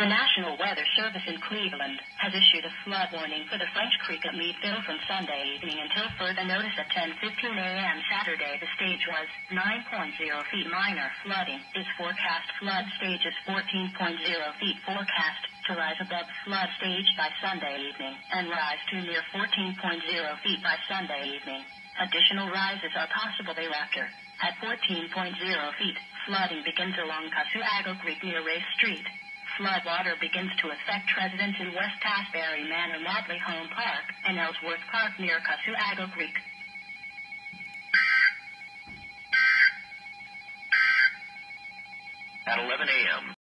The National Weather Service in Cleveland has issued a flood warning for the French Creek at Meadville from Sunday evening until further notice at 10:15 a.m. Saturday. The stage was 9.0 feet. Minor flooding is forecast. Flood stage is 14.0 feet. Forecast to rise above flood stage by Sunday evening and rise to near 14.0 feet by Sunday evening. Additional rises are possible thereafter. At 14.0 feet, flooding begins along Casuago Creek near Race Street. Floodwater begins to affect residents in West Tasbury Manor, Motley Home Park, and Ellsworth Park near Casuago Creek. At 11 a.m.